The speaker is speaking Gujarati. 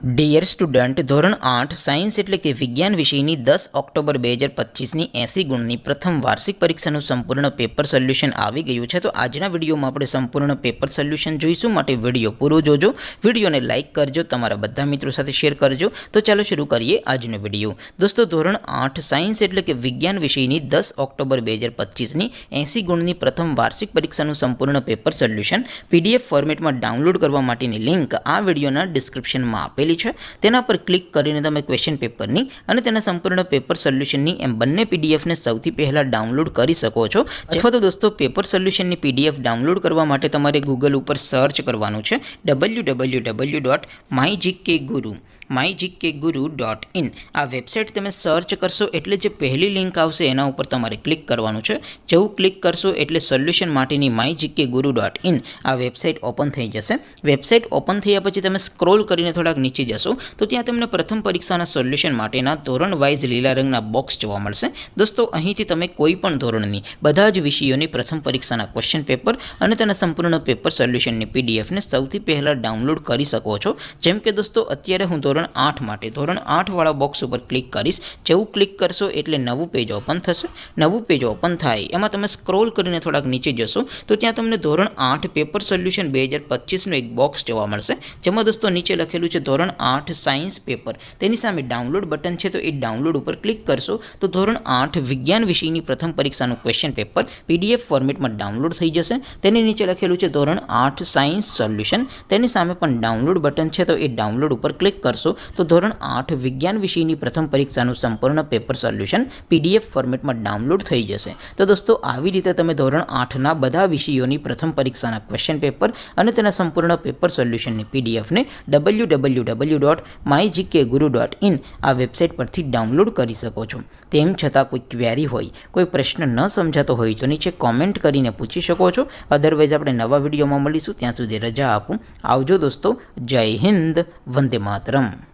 ડિયર સ્ટુડન્ટ, ધોરણ 8 સાયન્સ એટલે કે વિજ્ઞાન વિષયની 10 ઓક્ટોબર 2025ની 80 ગુણની પ્રથમ વાર્ષિક પરીક્ષાનું સંપૂર્ણ પેપર સોલ્યુશન આવી ગયું છે. તો આજના વિડીયોમાં આપણે સંપૂર્ણ પેપર સોલ્યુશન જોઈશું. માટે વિડીયો પૂરો જોજો, વિડીયોને લાઇક કરજો, તમારા બધા મિત્રો સાથે શેર કરજો. તો ચાલો શરૂ કરીએ આજનો વિડીયો. દોસ્તો, ધોરણ 8 સાયન્સ એટલે કે વિજ્ઞાન વિષયની 10 ઓક્ટોબર 2025ની 80 ગુણની પ્રથમ વાર્ષિક પરીક્ષાનું સંપૂર્ણ પેપર સોલ્યુશન PDF ફોર્મેટમાં ડાઉનલોડ કરવા માટેની લિંક આ વિડીયોના ડિસ્ક્રિપ્શનમાં આપેલી છે. તેના પર ક્લિક કરીને તમે ક્વેશ્ચન પેપરની અને તેના સંપૂર્ણ પેપર સોલ્યુશનની એમ બંને પીડીએફને સૌથી પહેલાં ડાઉનલોડ કરી શકો છો. અથવા તો દોસ્તો, પેપર સોલ્યુશનની PDF ડાઉનલોડ કરવા માટે તમારે ગૂગલ ઉપર સર્ચ કરવાનું છે www.mygkguru.in. આ વેબસાઇટ તમે સર્ચ કરશો એટલે જે પહેલી લિંક આવશે એના ઉપર તમારે ક્લિક કરવાનું છે. જેવું ક્લિક કરશો એટલે સોલ્યુશન માટેની mygkguru.in આ વેબસાઇટ ઓપન થઈ જશે. વેબસાઇટ ઓપન થયા પછી તમે સ્ક્રોલ કરીને થોડાક નીચે જશો તો ત્યાં તમને પ્રથમ પરીક્ષાના સોલ્યુશન માટેના ધોરણ વાઇઝ લીલા રંગના બોક્સ જોવા મળશે. દોસ્તો, અહીંથી તમે કોઈ પણ ધોરણની બધા જ વિષયોની પ્રથમ પરીક્ષાના ક્વેશ્ચન પેપર અને તેના સંપૂર્ણ પેપર સોલ્યુશનની પીડીએફને સૌથી પહેલાં ડાઉનલોડ કરી શકો છો. જેમ કે દોસ્તો, અત્યારે હું ધોરણ 8 માટે ધોરણ 8 વાળા બોક્સ ઉપર ક્લિક કરીશ. જેવું ક્લિક કરશો એટલે નવું પેજ ઓપન થશે. નવું પેજ ઓપન થાય એમાં તમે સ્ક્રોલ કરીને થોડાક નીચે જશો તો ત્યાં તમને ધોરણ 8 પેપર સોલ્યુશન 2025નું એક બોક્સ જોવા મળશે. જેમાં દોસ્તો નીચે લખેલું છે ધોરણ 8 સાયન્સ પેપર. તેની સામે ડાઉનલોડ બટન છે, તો એ ડાઉનલોડ ઉપર ક્લિક કરશો તો ધોરણ 8 વિજ્ઞાન વિષયની પ્રથમ પરીક્ષાનું ક્વેશ્ચન પેપર PDF ફોર્મેટમાં ડાઉનલોડ થઈ જશે. તેની નીચે લખેલું છે ધોરણ 8 સાયન્સ સોલ્યુશન. તેની સામે પણ ડાઉનલોડ બટન છે, તો એ ડાઉનલોડ ઉપર ક્લિક કરશો તો ધોરણ 8 વિજ્ઞાન વિષયની પ્રથમ પરીક્ષાનું સંપૂર્ણ પેપર સોલ્યુશન PDF ફોર્મેટમાં ડાઉનલોડ થઈ જશે. તો દોસ્તો, આવી રીતે તમે ધોરણ 8ના બધા વિષયોની પ્રથમ પરીક્ષાના ક્વેશ્ચન પેપર અને તેના સંપૂર્ણ પેપર સોલ્યુશનની PDFને www.mygkguru.in આ વેબસાઇટ પરથી ડાઉનલોડ કરી શકો છો. તેમ છતાં કોઈ ક્વેરી હોય, કોઈ પ્રશ્ન ન સમજાતો હોય તો નીચે કોમેન્ટ કરીને પૂછી શકો છો. અધરવાઇઝ આપણે નવા વિડીયોમાં મળીશું. ત્યાં સુધી રજા આપું. આવજો દોસ્તો. જય હિન્દ. વંદે માતરમ.